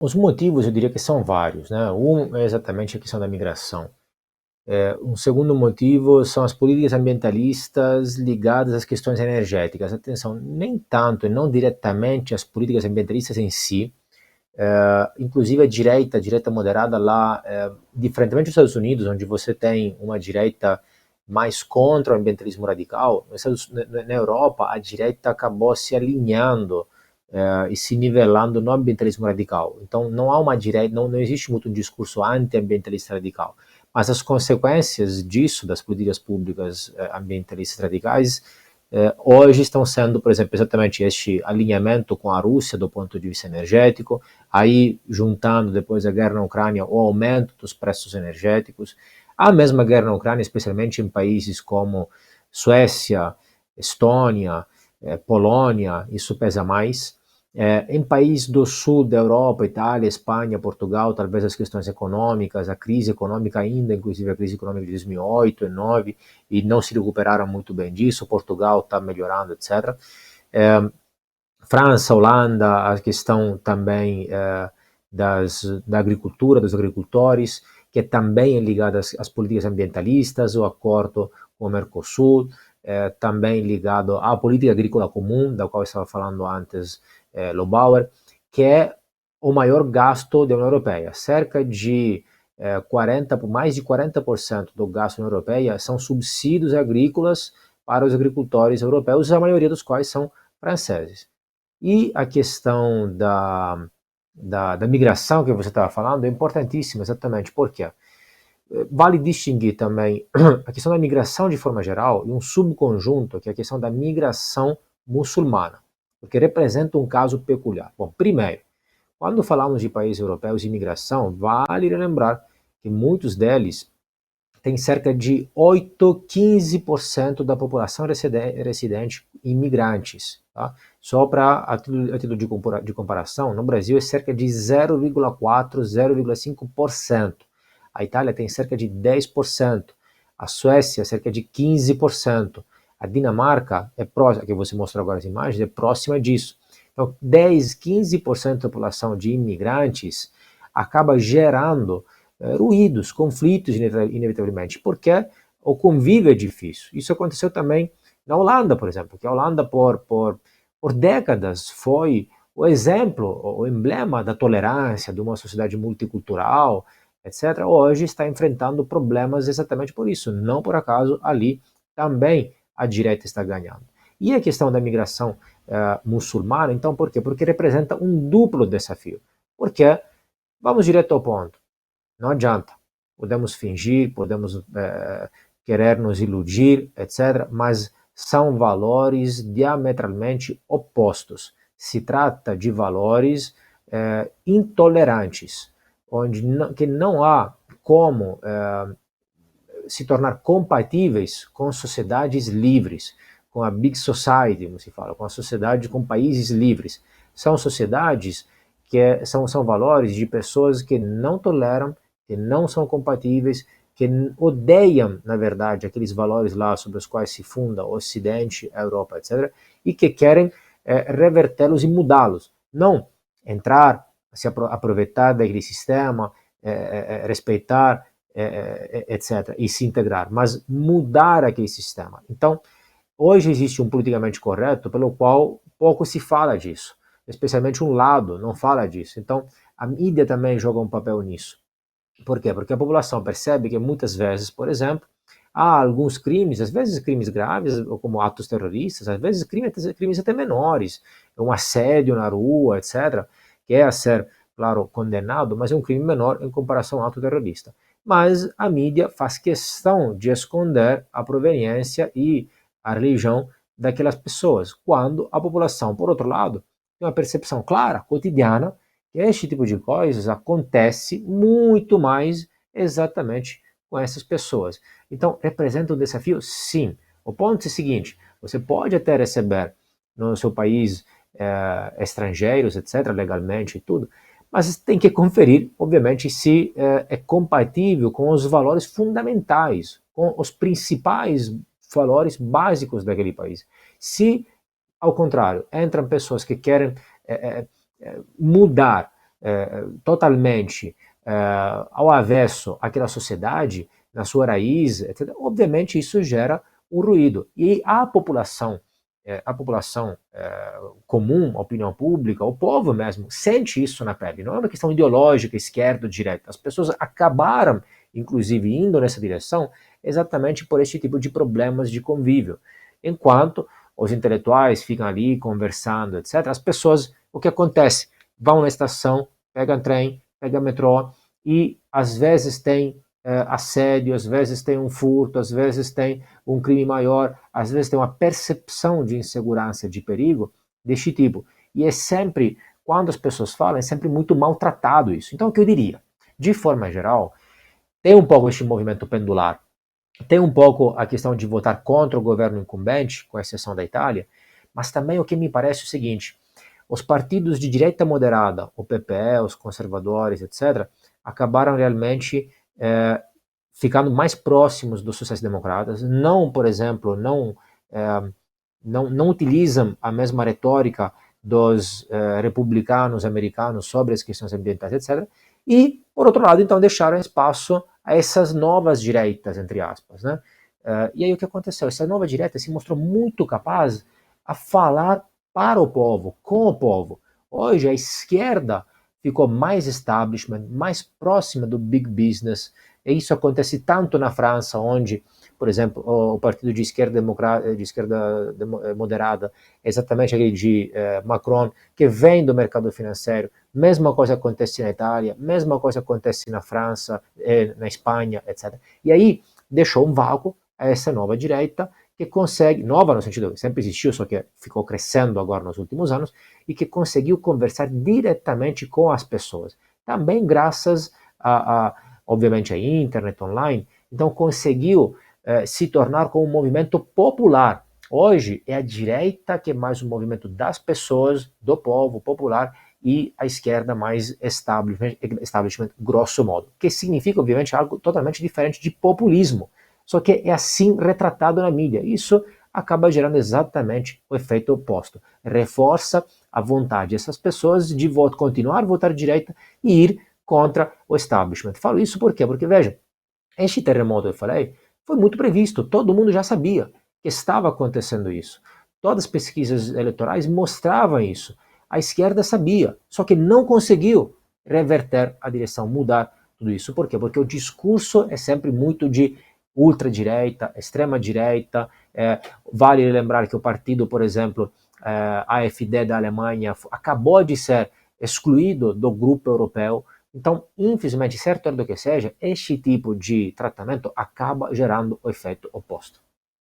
Os motivos eu diria que são vários, né? Um é exatamente a questão da migração. Um segundo motivo são as políticas ambientalistas ligadas às questões energéticas. Atenção, nem tanto e não diretamente as políticas ambientalistas em si, inclusive a direita moderada lá, diferentemente dos Estados Unidos, onde você tem uma direita mais contra o ambientalismo radical, na Europa a direita acabou se alinhando e se nivelando no ambientalismo radical. Então não há uma direita, não existe muito um discurso anti-ambientalista radical, mas as consequências disso, das políticas públicas ambientalistas radicais, hoje estão sendo, por exemplo, exatamente este alinhamento com a Rússia do ponto de vista energético, aí juntando depois a guerra na Ucrânia o aumento dos preços energéticos, a mesma guerra na Ucrânia, especialmente em países como Suécia, Estônia, Polônia, isso pesa mais. Em países do sul da Europa, Itália, Espanha, Portugal, talvez as questões econômicas, a crise econômica ainda, inclusive a crise econômica de 2008 e 2009, e não se recuperaram muito bem disso. Portugal está melhorando, etc. França, Holanda, a questão também da agricultura, dos agricultores, que também é ligada às políticas ambientalistas, o acordo com o Mercosul, também ligado à política agrícola comum, da qual eu estava falando antes, Lobauer, que é o maior gasto da União Europeia. Cerca de mais de 40% do gasto da União Europeia são subsídios agrícolas para os agricultores europeus, a maioria dos quais são franceses. E a questão da migração que você estava falando é importantíssima, exatamente, porque vale distinguir também a questão da migração de forma geral e um subconjunto, que é a questão da migração muçulmana, porque representa um caso peculiar. Bom, primeiro, quando falamos de países europeus e imigração, vale lembrar que muitos deles têm cerca de 8, 15% da população residente imigrantes. Tá? Só para a título de comparação, no Brasil é cerca de 0,4, 0,5%. A Itália tem cerca de 10%. A Suécia, cerca de 15%. A Dinamarca, que você mostrou agora as imagens, é próxima disso. Então, 10, 15% da população de imigrantes acaba gerando ruídos, conflitos, inevitavelmente, porque o convívio é difícil. Isso aconteceu também na Holanda, por exemplo, que a Holanda, por décadas, foi o exemplo, o emblema da tolerância, de uma sociedade multicultural, etc. Hoje está enfrentando problemas exatamente por isso. Não por acaso ali também a direita está ganhando. E a questão da migração muçulmana, então, por quê? Porque representa um duplo desafio. Porque, vamos direto ao ponto, não adianta. Podemos fingir, podemos querer nos iludir, etc., mas são valores diametralmente opostos. Se trata de valores intolerantes, que não há como se tornar compatíveis com sociedades livres, com a Big Society, como se fala, com a sociedade com países livres. São sociedades que são valores de pessoas que não toleram, que não são compatíveis, que odeiam, na verdade, aqueles valores lá sobre os quais se funda o Ocidente, a Europa, etc., e que querem revertê-los e mudá-los. Não entrar, se aproveitar daquele sistema, respeitar, etc., e se integrar, mas mudar aquele sistema. Então, hoje existe um politicamente correto pelo qual pouco se fala disso, especialmente um lado não fala disso. Então, a mídia também joga um papel nisso. Por quê? Porque a população percebe que muitas vezes, por exemplo, há alguns crimes, às vezes crimes graves, como atos terroristas, às vezes crimes até menores, um assédio na rua, etc., que é a ser, claro, condenado, mas é um crime menor em comparação ao ato terrorista. Mas a mídia faz questão de esconder a proveniência e a religião daquelas pessoas, quando a população, por outro lado, tem uma percepção clara, cotidiana, que este tipo de coisas acontece muito mais exatamente com essas pessoas. Então, representa um desafio? Sim. O ponto é o seguinte, você pode até receber no seu país estrangeiros, etc., legalmente e tudo, mas tem que conferir, obviamente, se é compatível com os valores fundamentais, com os principais valores básicos daquele país. Se, ao contrário, entram pessoas que querem mudar totalmente ao avesso àquela sociedade, na sua raiz, etc., obviamente isso gera um ruído. E a população comum, a opinião pública, o povo mesmo, sente isso na pele. Não é uma questão ideológica, esquerda ou direita. As pessoas acabaram, inclusive, indo nessa direção exatamente por esse tipo de problemas de convívio. Enquanto os intelectuais ficam ali conversando, etc., as pessoas, o que acontece? Vão na estação, pegam trem, pegam metrô e às vezes tem assédio, às vezes tem um furto, às vezes tem um crime maior, às vezes tem uma percepção de insegurança, de perigo deste tipo. E é sempre, quando as pessoas falam, é sempre muito maltratado isso. Então, o que eu diria? De forma geral, tem um pouco este movimento pendular, tem um pouco a questão de votar contra o governo incumbente, com exceção da Itália, mas também o que me parece é o seguinte: os partidos de direita moderada, o PPE, os conservadores, etc., acabaram realmente ficando mais próximos dos sociais-democratas. Não, por exemplo, não utilizam a mesma retórica dos republicanos americanos sobre as questões ambientais, etc. E, por outro lado, então, deixaram espaço a essas novas direitas, entre aspas. Né? E aí o que aconteceu? Essa nova direita se mostrou muito capaz a falar para o povo, com o povo. Hoje a esquerda ficou mais establishment, mais próxima do big business, e isso acontece tanto na França, onde, por exemplo, o partido de esquerda, moderada, exatamente aquele de Macron, que vem do mercado financeiro. Mesma coisa acontece na Itália, mesma coisa acontece na França, na Espanha, etc. E aí deixou um vácuo a essa nova direita, que consegue, nova no sentido que sempre existiu, só que ficou crescendo agora nos últimos anos, e que conseguiu conversar diretamente com as pessoas. Também graças obviamente, a internet, online, então conseguiu se tornar como um movimento popular. Hoje é a direita que é mais um movimento das pessoas, do povo popular, e a esquerda mais establishment grosso modo, que significa, obviamente, algo totalmente diferente de populismo, só que é assim retratado na mídia. Isso acaba gerando exatamente o efeito oposto. Reforça a vontade dessas pessoas de continuar a votar direita e ir contra o establishment. Falo isso por quê? Porque, veja, este terremoto que eu falei foi muito previsto, todo mundo já sabia que estava acontecendo isso. Todas as pesquisas eleitorais mostravam isso. A esquerda sabia, só que não conseguiu reverter a direção, mudar tudo isso. Por quê? Porque o discurso é sempre muito de ultradireita, extrema-direita. Vale lembrar que o partido, por exemplo, AfD da Alemanha, acabou de ser excluído do grupo europeu. Então, infelizmente, certo do que seja, este tipo de tratamento acaba gerando o efeito oposto.